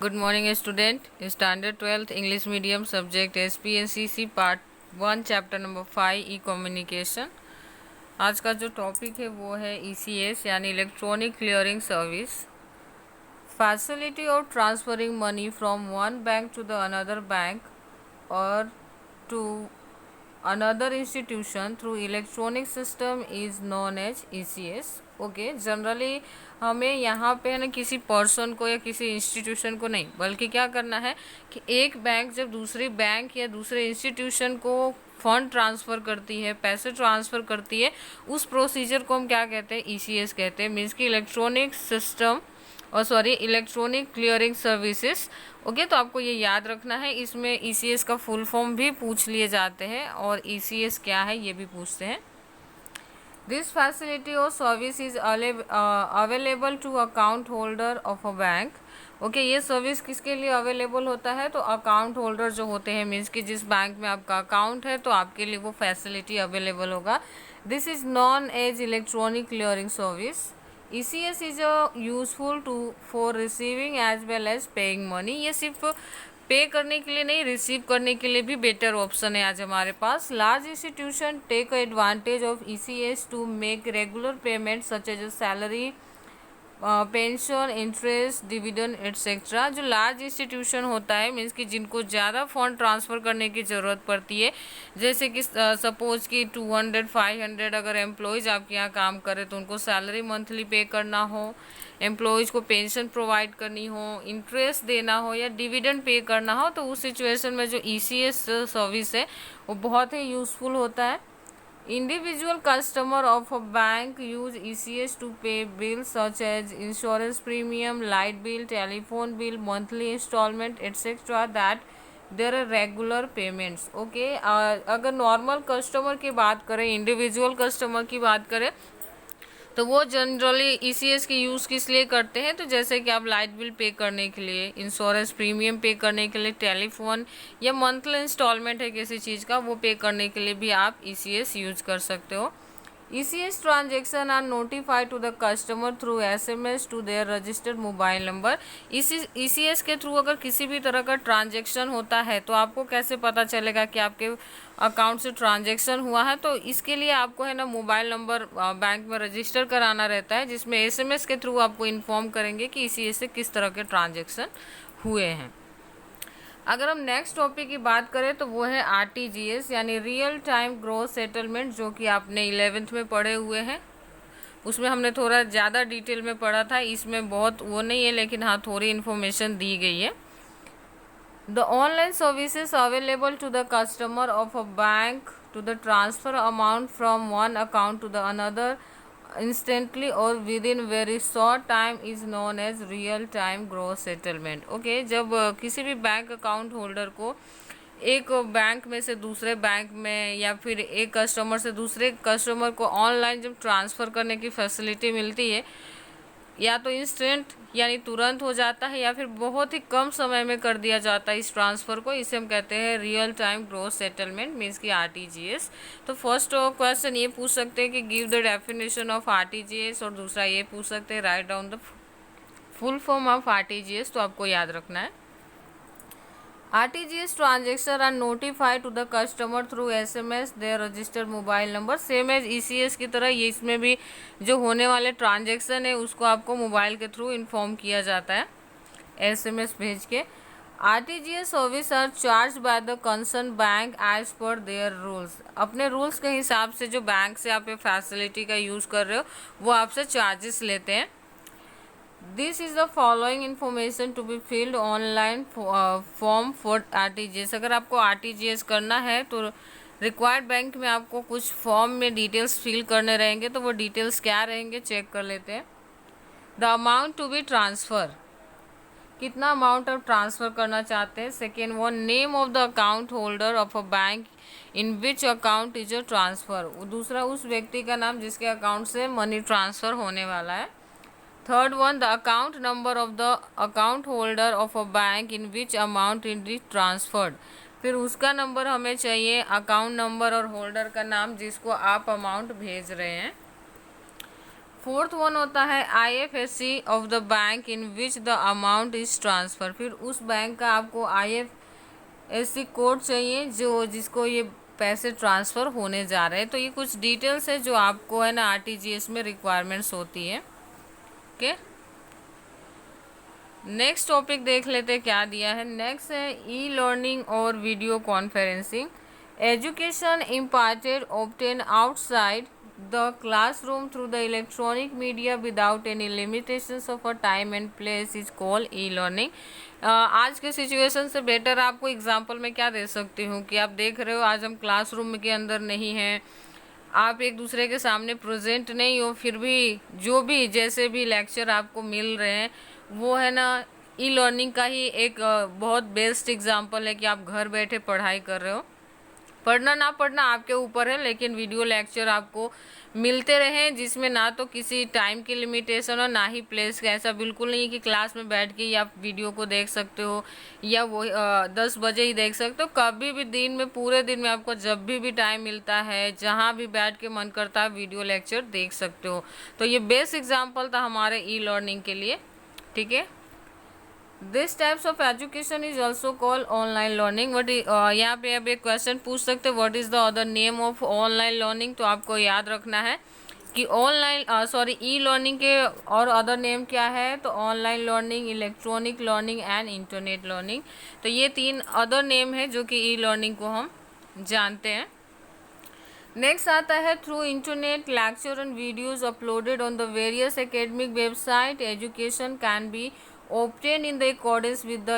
Good morning student. Standard 12th English medium subject SPSCC part 1 chapter number 5 E communication. आज का जो topic है वो है ECS यानी electronic clearing service. Facility of transferring money from one bank to the another bank और to another institution through electronic system is known as ECS। Okay, generally हमें यहाँ पे है ना किसी पर्सन को या किसी इंस्टीट्यूशन को नहीं, बल्कि क्या करना है कि एक बैंक जब दूसरी बैंक या दूसरे इंस्टीट्यूशन को फंड ट्रांसफ़र करती है, पैसे ट्रांसफ़र करती है, उस प्रोसीजर को हम क्या कहते हैं? ECS कहते हैं। मीन्स की electronic system electronic clearing services. Okay, तो आपको ये याद रखना है। इसमें ECS का फुल फॉर्म भी पूछ लिए जाते हैं और ECS क्या है ये भी पूछते हैं। दिस फैसिलिटी और service is available to account holder of a bank. Okay, ये सर्विस किसके लिए अवेलेबल होता है? तो अकाउंट होल्डर जो होते हैं, मीन्स कि जिस बैंक में आपका अकाउंट है तो आपके लिए वो फैसिलिटी अवेलेबल होगा। This is known as electronic clearing service. ECS is useful to for receiving as well as paying money. ये सिर्फ पे करने के लिए नहीं, रिसीव करने के लिए भी बेटर ऑप्शन है आज हमारे पास। Large institution take advantage of ECS to make regular payment such as salary, pension, interest, dividend etcetera. जो लार्ज इंस्टीट्यूशन होता है, मीन्स कि जिनको ज़्यादा फंड ट्रांसफ़र करने की ज़रूरत पड़ती है, जैसे कि सपोज कि 200-500 अगर एम्प्लॉयज़ आपके यहाँ काम करें तो उनको सैलरी मंथली पे करना हो, एम्प्लॉयज़ को पेंशन प्रोवाइड करनी हो, इंटरेस्ट देना हो या डिविडेंड पे करना हो, तो उस सिचुएशन में जो ECS सर्विस है वो बहुत ही यूज़फुल होता है। Individual customer of a bank use ECS to pay bills such as insurance premium, light bill, telephone bill, monthly installment, etc. That there are regular payments। Okay, अगर normal customer की बात करें, individual customer की बात करें, तो वो generally ECS की यूज़ किस लिए करते हैं? तो जैसे कि आप लाइट बिल पे करने के लिए, इंश्योरेंस प्रीमियम पे करने के लिए, टेलीफोन या मंथली इंस्टॉलमेंट है किसी चीज़ का वो पे करने के लिए भी आप ECS यूज़ कर सकते हो। ECS transaction are notified to the customer through SMS to their registered mobile number. ECS के थ्रू अगर किसी भी तरह का ट्रांजेक्शन होता है तो आपको कैसे पता चलेगा कि आपके अकाउंट से ट्रांजेक्शन हुआ है? तो इसके लिए आपको है ना मोबाइल नंबर बैंक में रजिस्टर कराना रहता है, जिसमें SMS के थ्रू आपको इन्फॉर्म करेंगे कि ECS से किस तरह के ट्रांजेक्शन हुए हैं। अगर हम नेक्स्ट टॉपिक की बात करें तो वो है RTGS यानी रियल टाइम ग्रॉस सेटलमेंट, जो कि आपने 11th में पढ़े हुए हैं। उसमें हमने थोड़ा ज़्यादा डिटेल में पढ़ा था, इसमें बहुत वो नहीं है, लेकिन हाँ थोड़ी इन्फॉर्मेशन दी गई है। The online services available to the customer of a bank to the transfer amount from one account to the another instantly और with in very short time is known as real time gross settlement. Okay, जब किसी भी bank account holder को एक bank में से दूसरे bank में या फिर एक कस्टमर से दूसरे कस्टमर को ऑनलाइन जब ट्रांसफ़र करने की फैसिलिटी मिलती है, या तो इंस्टेंट यानी तुरंत हो जाता है या फिर बहुत ही कम समय में कर दिया जाता है इस ट्रांसफ़र को, इसे हम कहते हैं real time gross settlement means की RTGS। तो फर्स्ट क्वेश्चन ये पूछ सकते हैं कि give the definition of RTGS, और दूसरा ये पूछ सकते हैं write down the full form of RTGS। तो आपको याद रखना है RTGS transaction are notified to the customer through SMS their registered mobile number. Same as ECS की तरह ये इसमें भी जो होने वाले ट्रांजेक्शन है उसको आपको मोबाइल के थ्रू इन्फॉर्म किया जाता है SMS भेज के। RTGS service are charge by the concern bank as per their rules. अपने रूल्स के हिसाब से जो बैंक से आप ये फैसिलिटी का यूज़ कर रहे हो वो आपसे चार्जेस लेते हैं। This is the following information to be filled online form for RTGS। अगर आपको RTGS करना है तो रिक्वायर्ड बैंक में आपको कुछ फॉर्म में डिटेल्स फिल करने रहेंगे, तो वो डिटेल्स क्या रहेंगे चेक कर लेते हैं। The amount to be transfer, कितना अमाउंट आप ट्रांसफ़र करना चाहते हैं। Second one, name of the account holder of a bank in which account is a transfer. दूसरा, उस व्यक्ति का नाम जिसके अकाउंट से मनी ट्रांसफ़र होने वाला है। Third one, the account number of the account holder of a bank in which amount is transferred. फिर उसका नंबर हमें चाहिए, अकाउंट नंबर और होल्डर का नाम जिसको आप अमाउंट भेज रहे हैं। फोर्थ वन होता है IFSC of the bank in which the amount is transfer. फिर उस बैंक का आपको IFSC कोड चाहिए जो जिसको ये पैसे ट्रांसफ़र होने जा रहे हैं। तो ये कुछ डिटेल्स है जो आपको है ना RTGS में रिक्वायरमेंट्स होती है। ओके, नेक्स्ट टॉपिक देख लेते क्या दिया है। नेक्स्ट है ई लर्निंग और video conferencing. Education imparted obtain outside the classroom through the electronic media without any limitations of a time and place is called e learning. आज के सिचुएशन से बेटर आपको एग्जांपल में क्या दे सकती हूँ कि आप देख रहे हो आज हम क्लासरूम के अंदर नहीं हैं, आप एक दूसरे के सामने प्रेजेंट नहीं हो, फिर भी जो भी जैसे भी लेक्चर आपको मिल रहे हैं वो है ना ई लर्निंग का ही एक बहुत बेस्ट एग्जांपल है कि आप घर बैठे पढ़ाई कर रहे हो। पढ़ना ना पढ़ना आपके ऊपर है, लेकिन वीडियो लेक्चर आपको मिलते रहे जिसमें ना तो किसी टाइम की लिमिटेशन और ना ही प्लेस का। ऐसा बिल्कुल नहीं कि क्लास में बैठ के ही आप वीडियो को देख सकते हो या वो 10 बजे ही देख सकते हो। कभी भी दिन में, पूरे दिन में आपको जब भी टाइम मिलता है, जहाँ भी बैठ के मन करता है वीडियो लेक्चर देख सकते हो। तो ये बेस्ट एग्जाम्पल था हमारे ई लर्निंग के लिए। ठीक है, this types of education is also called online learning. What यहाँ पे अब एक क्वेश्चन पूछ सकते हैं, what is the other name of online learning. तो आपको याद रखना है कि ई लर्निंग के और अदर नेम क्या है। तो online learning, electronic learning and internet learning. तो ये 3 अदर नेम है जो कि ई लर्निंग को हम जानते हैं। नेक्स्ट आता है through internet lecture and videos uploaded on the various academic website education can be obtained in the accordance with the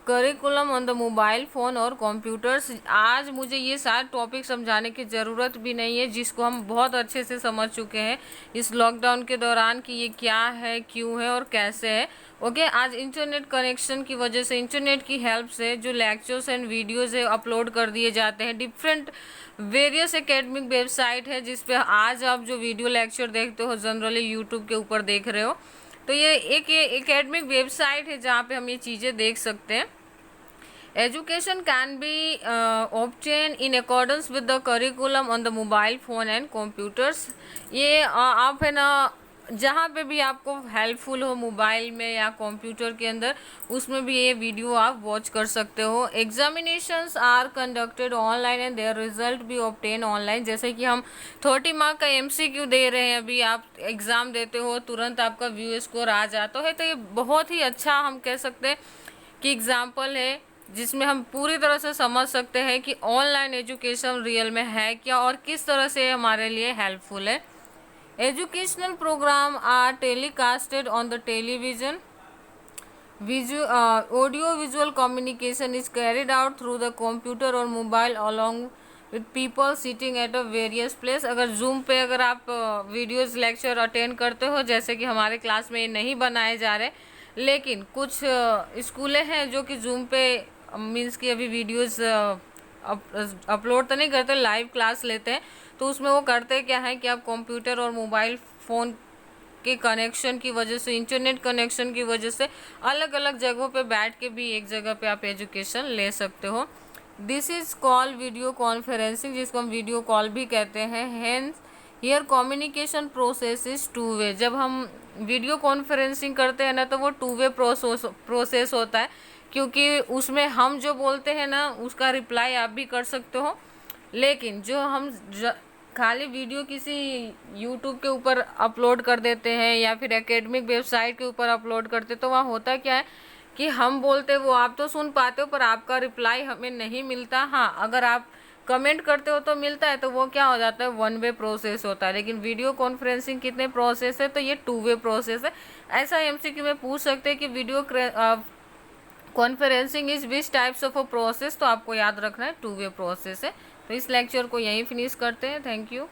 curriculum on the mobile phone और computers। आज मुझे ये सारे टॉपिक समझाने की ज़रूरत भी नहीं है जिसको हम बहुत अच्छे से समझ चुके हैं इस लॉकडाउन के दौरान कि ये क्या है, क्यों है और कैसे है। ओके, आज इंटरनेट कनेक्शन की वजह से, इंटरनेट की हेल्प से जो लेक्चर्स एंड वीडियोस है अपलोड कर दिए जाते हैं। डिफरेंट वेरियस एकेडमिक वेबसाइट है जिस पे आज आप जो वीडियो लेक्चर देखते हो जनरली यूट्यूब के ऊपर देख रहे हो। तो ये एक एकेडमिक वेबसाइट है जहाँ पे हम ये चीज़ें देख सकते हैं। Education can be obtain in accordance with the curriculum on the mobile phone and computers. ये आप है ना जहाँ पे भी आपको हेल्पफुल हो मोबाइल में या कंप्यूटर के अंदर, उसमें भी ये वीडियो आप वॉच कर सकते हो। Examinations are conducted online and their result भी ऑब्टेन ऑनलाइन। जैसे कि हम 30 मार्क का MCQ दे रहे हैं, अभी आप एग्ज़ाम देते हो तुरंत आपका व्यू स्कोर आ जाता है। तो ये बहुत ही अच्छा हम कह सकते हैं कि एग्जाम्पल है जिसमें हम पूरी तरह से समझ सकते हैं कि ऑनलाइन एजुकेशन रियल में है क्या और किस तरह से हमारे लिए हेल्पफुल है। Educational program are telecasted on the television. Audio-visual communication is carried out through the computer or mobile along with people sitting at a various place। अगर Zoom पे अगर आप वीडियोज़ लेक्चर अटेंड करते हो, जैसे कि हमारे क्लास में नहीं बनाए जा रहे, लेकिन कुछ स्कूलें हैं जो कि Zoom पे मीन्स कि अभी वीडियोज़ अपलोड तो नहीं करते, लाइव क्लास लेते हैं। तो उसमें वो करते क्या है कि आप कंप्यूटर और मोबाइल फ़ोन के कनेक्शन की वजह से, इंटरनेट कनेक्शन की वजह से अलग अलग जगहों पे बैठ के भी एक जगह पे आप एजुकेशन ले सकते हो। This is call video conferencing, जिसको हम वीडियो कॉल भी कहते हैं। Hence here communication process is 2 वे। जब हम वीडियो कॉन्फ्रेंसिंग करते हैं ना तो वो 2 वे प्रोसेस होता है, क्योंकि उसमें हम जो बोलते हैं ना उसका रिप्लाई आप भी कर सकते हो। लेकिन जो हम खाली वीडियो किसी यूट्यूब के ऊपर अपलोड कर देते हैं या फिर एकेडमिक वेबसाइट के ऊपर अपलोड करते, तो वहाँ होता क्या है कि हम बोलते वो आप तो सुन पाते हो पर आपका रिप्लाई हमें नहीं मिलता। हाँ, अगर आप कमेंट करते हो तो मिलता है, तो वो क्या हो जाता है 1 वे प्रोसेस होता है। लेकिन वीडियो कॉन्फ्रेंसिंग कितने प्रोसेस है, तो ये 2 वे प्रोसेस है। ऐसा MCQ में पूछ सकते हैं कि video conferencing is which types of a process. तो आपको याद रखना है 2 वे प्रोसेस है। तो इस लेक्चर को यहीं फिनिश करते हैं। Thank you.